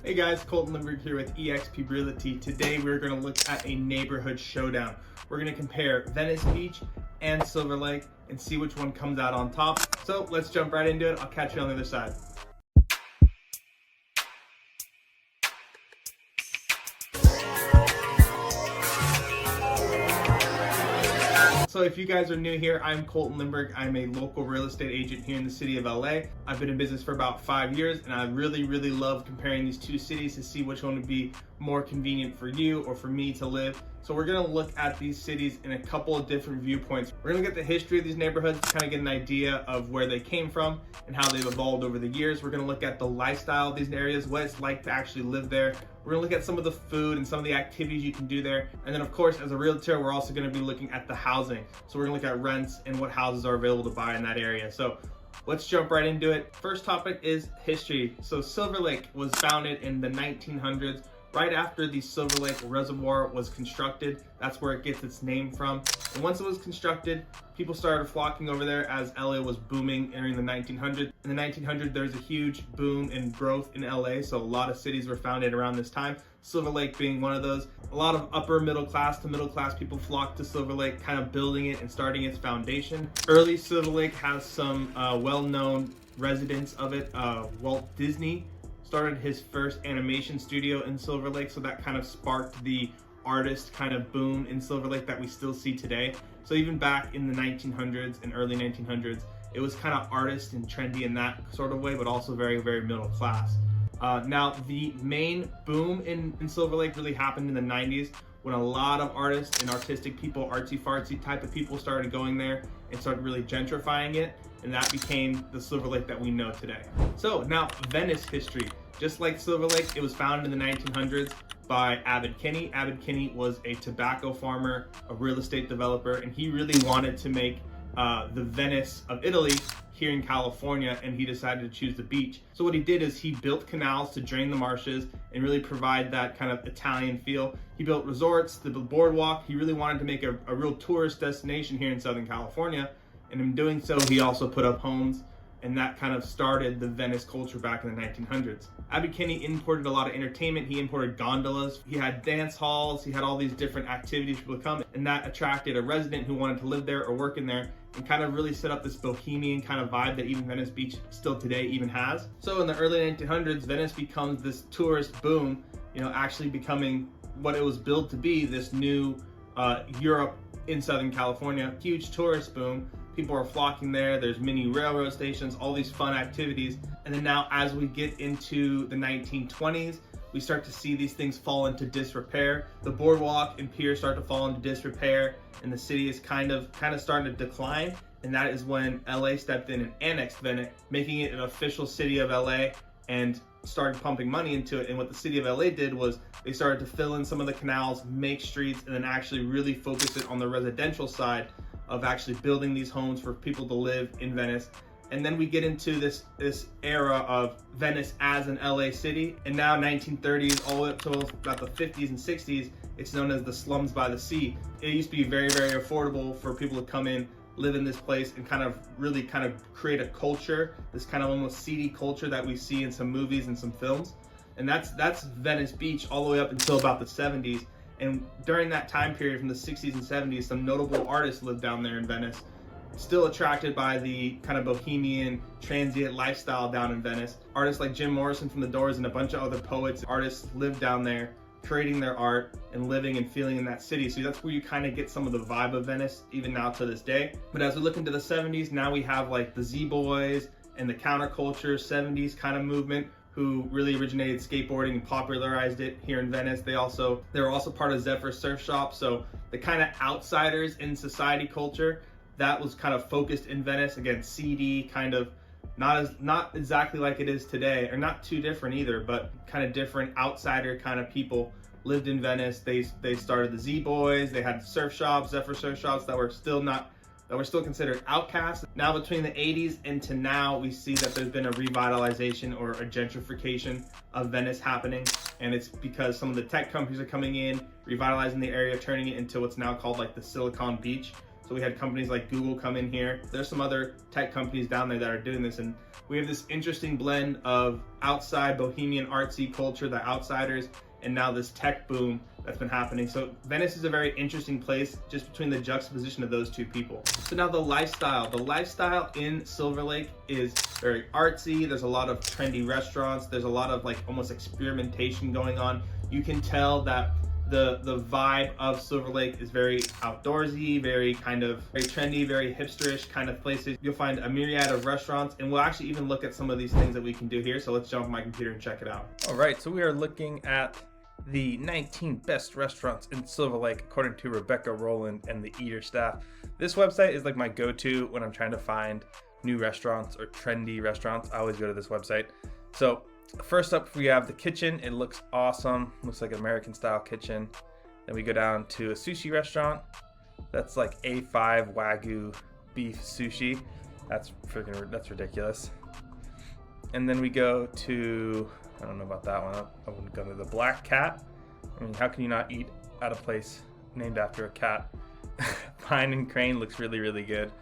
Hey guys, Colton Lindbergh here with eXp Realty. Today we're going to look at a neighborhood showdown. We're going to compare Venice Beach and Silver Lake and see which one comes out on top. So let's jump right into it. I'll catch you on the other side. So if you guys are new here, I'm Colton Lindbergh. I'm a local real estate agent here in the city of LA. I've been in business for about 5 years, and I really love comparing these two cities to see which one would be more convenient for you or for me to live. So we're gonna look at these cities in a couple of different viewpoints. We're gonna get the history of these neighborhoods, kind of get an idea of where they came from and how they've evolved over the years. We're gonna look at the lifestyle of these areas, what it's like to actually live there. We're gonna look at some of the food and some of the activities you can do there. And then of course, as a realtor, we're also gonna be looking at the housing. So we're gonna look at rents and what houses are available to buy in that area. So let's jump right into it. First topic is history. So Silver Lake was founded in the 1900s. Right after the Silver Lake Reservoir was constructed, that's where it gets its name from. And once it was constructed, people started flocking over there as LA was booming during the 1900s. In the 1900s, there's a huge boom in growth in LA, so a lot of cities were founded around this time, Silver Lake being one of those. A lot of upper middle class to middle class people flocked to Silver Lake, kind of building it and starting its foundation. Early Silver Lake has some well-known residents of it. Walt Disney started his first animation studio in Silver Lake, so that kind of sparked the artist kind of boom in Silver Lake that we still see today. So even back in the 1900s and early 1900s, it was kind of artist and trendy in that sort of way, but also very middle class. Now the main boom in Silver Lake really happened in the 90s when a lot of artists and artistic people, artsy-fartsy type of people started going there and started really gentrifying it, and that became the Silver Lake that we know today. So now Venice history. Just like Silver Lake, it was founded in the 1900s by Abbot Kinney. Abbot Kinney was a tobacco farmer, a real estate developer, and he really wanted to make the Venice of Italy here in California, and he decided to choose the beach. So what he did is he built canals to drain the marshes and really provide that kind of Italian feel. He built resorts, the boardwalk. He really wanted to make a real tourist destination here in Southern California. And in doing so, he also put up homes, and that kind of started the Venice culture back in the 1900s. Abbot Kinney imported a lot of entertainment. He imported gondolas. He had dance halls. He had all these different activities for people to come, and that attracted a resident who wanted to live there or work in there, and kind of really set up this bohemian kind of vibe that even Venice Beach still today even has. So in the early 1900s, Venice becomes this tourist boom, actually becoming what it was built to be, this new Europe in Southern California. Huge tourist boom. People are flocking there. There's mini railroad stations, all these fun activities. And then now as we get into the 1920s, we start to see these things fall into disrepair. The boardwalk and piers start to fall into disrepair, and the city is kind of starting to decline. And that is when LA stepped in and annexed Venice, making it an official city of LA, and started pumping money into it. And what the city of LA did was they started to fill in some of the canals, make streets, and then actually really focus it on the residential side of actually building these homes for people to live in Venice. And then we get into this era of Venice as an LA city. And now 1930s all the way up to about the 50s and 60s, it's known as the slums by the sea. It used to be very affordable for people to come in, live in this place, and really create a culture, this kind of almost seedy culture that we see in some movies and some films. And that's Venice Beach all the way up until about the 70s. And during that time period from the 60s and 70s, some notable artists lived down there in Venice, still attracted by the kind of bohemian, transient lifestyle down in Venice. Artists like Jim Morrison from The Doors and a bunch of other poets, artists lived down there, creating their art and living and feeling in that city. So that's where you kind of get some of the vibe of Venice, even now to this day. But as we look into the 70s, now we have like the Z-Boys and the counterculture 70s kind of movement, who really originated skateboarding and popularized it here in Venice. They were also part of Zephyr Surf Shop. So the kind of outsiders in society culture that was kind of focused in Venice. Again, seedy, kind of not exactly like it is today, or not too different either, but kind of different outsider kind of people lived in Venice. They started the Z-Boys. They had surf shops, Zephyr Surf Shops that were still considered outcasts. Now between the 80s and to now, we see that there's been a revitalization or a gentrification of Venice happening. And it's because some of the tech companies are coming in, revitalizing the area, turning it into what's now called like the Silicon Beach. So we had companies like Google come in here. There's some other tech companies down there that are doing this, and we have this interesting blend of outside bohemian artsy culture, the outsiders, and now this tech boom that's been happening. So Venice is a very interesting place just between the juxtaposition of those two people. So now the lifestyle in Silver Lake is very artsy. There's a lot of trendy restaurants. There's a lot of like almost experimentation going on. You can tell that the vibe of Silver Lake is very outdoorsy, very trendy, very hipsterish kind of places. You'll find a myriad of restaurants, and we'll actually even look at some of these things that we can do here. So let's jump on my computer and check it out. All right, so we are looking at the 19 best restaurants in Silver Lake according to Rebecca Rowland and the Eater staff. This website is like my go-to when I'm trying to find new restaurants or trendy restaurants. I always go to this website. So first up, we have the kitchen. It looks awesome. Looks like an American style kitchen. Then we go down to a sushi restaurant. That's like A5 Wagyu beef sushi. That's ridiculous. And then we go to, I don't know about that one. I wouldn't go to the Black Cat. I mean, how can you not eat at a place named after a cat? Pine and Crane looks really, really good.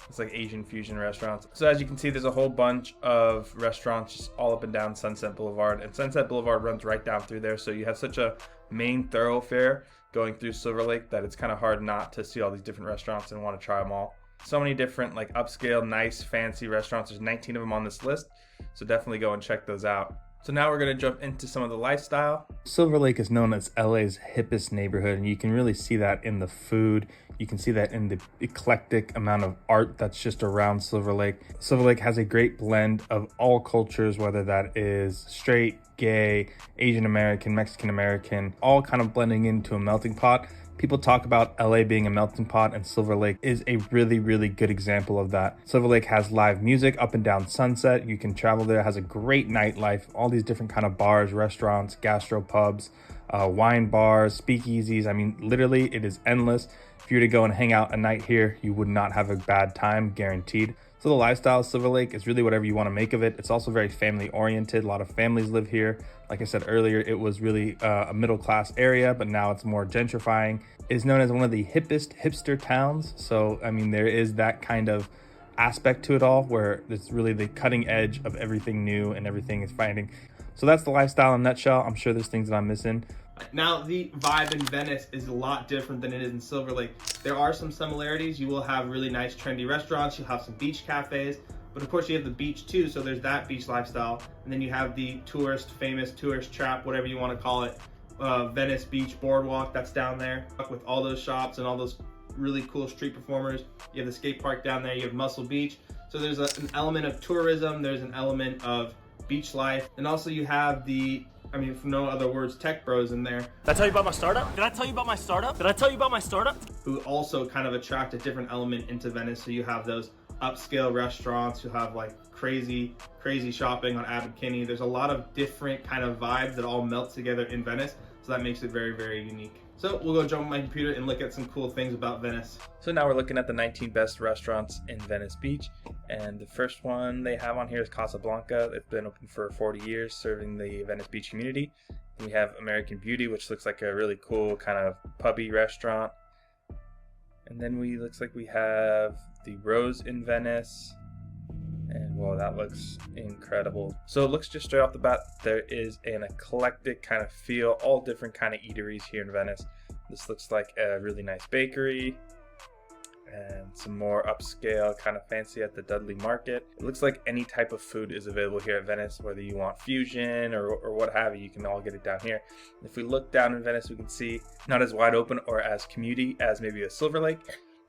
It's like Asian fusion restaurants. So as you can see, there's a whole bunch of restaurants just all up and down Sunset Boulevard. And Sunset Boulevard runs right down through there. So you have such a main thoroughfare going through Silver Lake that it's kind of hard not to see all these different restaurants and want to try them all. So many different like upscale, nice, fancy restaurants. There's 19 of them on this list. So definitely go and check those out. So now we're going to jump into some of the lifestyle. Silver Lake is known as LA's hippest neighborhood, and you can really see that in the food. You can see that in the eclectic amount of art that's just around Silver Lake. Silver Lake has a great blend of all cultures, whether that is straight, gay, Asian American, Mexican American, all kind of blending into a melting pot. People talk about LA being a melting pot, and Silver Lake is a really, really good example of that. Silver Lake has live music up and down Sunset. You can travel there. It has a great nightlife, all these different kind of bars, restaurants, gastropubs, wine bars, speakeasies. I mean, literally, it is endless. If you were to go and hang out a night here, you would not have a bad time, guaranteed. So the lifestyle of Silver Lake is really whatever you want to make of it. It's also very family oriented. A lot of families live here. Like I said earlier, it was really a middle class area, but now it's more gentrifying. It's known as one of the hippest hipster towns. So, I mean, there is that kind of aspect to it all where it's really the cutting edge of everything new and everything is finding. So that's the lifestyle in a nutshell. I'm sure there's things that I'm missing. Now, the vibe in Venice is a lot different than it is in Silver Lake. There are some similarities. You will have really nice, trendy restaurants. You'll have some beach cafes. But of course, you have the beach too, so there's that beach lifestyle. And then you have the famous tourist trap, whatever you want to call it, Venice Beach Boardwalk that's down there with all those shops and all those really cool street performers. You have the skate park down there. You have Muscle Beach. So there's an element of tourism. There's an element of beach life. And also you have for no other words, tech bros in there. Did I tell you about my startup? Who also kind of attract a different element into Venice. So you have those upscale restaurants, you have like crazy shopping on Abbot Kinney. There's a lot of different kind of vibes that all melt together in Venice. So that makes it very, very unique. So we'll go jump on my computer and look at some cool things about Venice. So now we're looking at the 19 best restaurants in Venice Beach. And the first one they have on here is Casablanca. It's been open for 40 years, serving the Venice Beach community. We have American Beauty, which looks like a really cool kind of pubby restaurant. And then looks like we have the Rose in Venice. And well, that looks incredible. So it looks just straight off the bat, there is an eclectic kind of feel, all different kind of eateries here in Venice. This looks like a really nice bakery and some more upscale kind of fancy at the Dudley Market. It looks like any type of food is available here at Venice, whether you want fusion or what have you can all get it down here. If we look down in Venice, we can see not as wide open or as community as maybe a Silver Lake,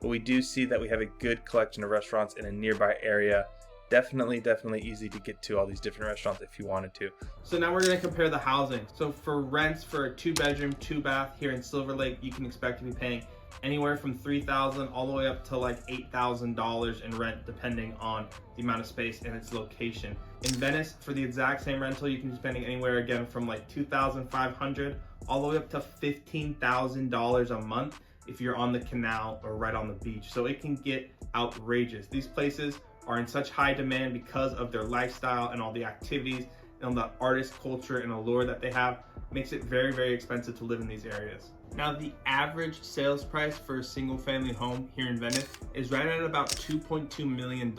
but we do see that we have a good collection of restaurants in a nearby area. Definitely easy to get to all these different restaurants if you wanted to. So now we're going to compare the housing. So for rents for a 2-bedroom, 2-bath here in Silver Lake, you can expect to be paying anywhere from $3,000 all the way up to like $8,000 in rent, depending on the amount of space and its location. In Venice, for the exact same rental, you can be spending anywhere again from like $2,500 all the way up to $15,000 a month if you're on the canal or right on the beach. So it can get outrageous. These places are in such high demand because of their lifestyle and all the activities and and the artist culture and allure that they have makes it very, very expensive to live in these areas. Now, the average sales price for a single family home here in Venice is right at about $2.2 million.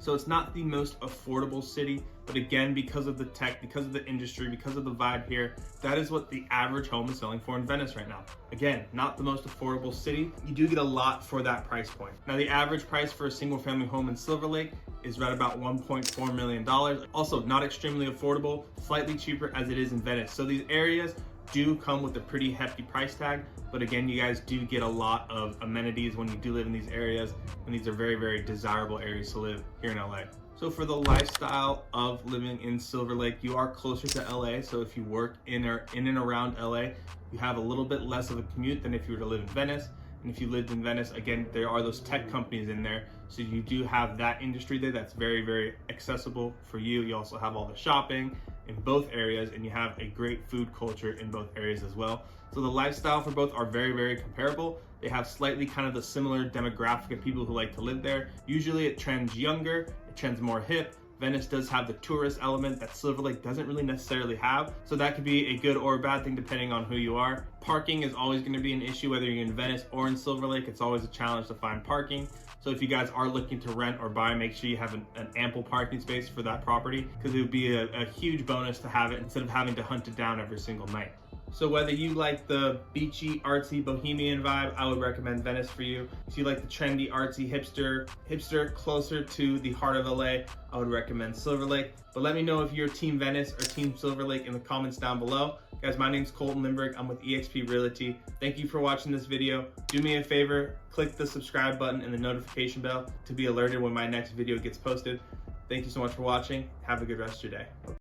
So it's not the most affordable city, but again, because of the tech, because of the industry, because of the vibe here, that is what the average home is selling for in Venice right now. Again, not the most affordable city. You do get a lot for that price point. Now, the average price for a single family home in Silver Lake is right about $1.4 million. Also, not extremely affordable, slightly cheaper as it is in Venice. So these areas do come with a pretty hefty price tag, but again, you guys do get a lot of amenities when you do live in these areas, and these are very, very desirable areas to live here in LA. So for the lifestyle of living in Silver Lake, you are closer to LA, so if you work in and around LA, you have a little bit less of a commute than if you were to live in Venice. And if you lived in Venice, again, there are those tech companies in there, so you do have that industry there that's very, very accessible for you. You also have all the shopping in both areas, and you have a great food culture in both areas as well. So the lifestyle for both are very, very comparable. They have slightly kind of the similar demographic of people who like to live there. Usually it trends younger, it trends more hip. Venice does have the tourist element that Silver Lake doesn't really necessarily have. So that could be a good or a bad thing depending on who you are. Parking is always going to be an issue whether you're in Venice or in Silver Lake. It's always a challenge to find parking. So if you guys are looking to rent or buy, make sure you have an ample parking space for that property, because it would be a huge bonus to have it instead of having to hunt it down every single night. So whether you like the beachy, artsy, bohemian vibe, I would recommend Venice for you. If you like the trendy, artsy, hipster closer to the heart of LA, I would recommend Silver Lake. But let me know if you're Team Venice or Team Silver Lake in the comments down below. Guys, my name's Colton Lindbergh. I'm with eXp Realty. Thank you for watching this video. Do me a favor, click the subscribe button and the notification bell to be alerted when my next video gets posted. Thank you so much for watching. Have a good rest of your day.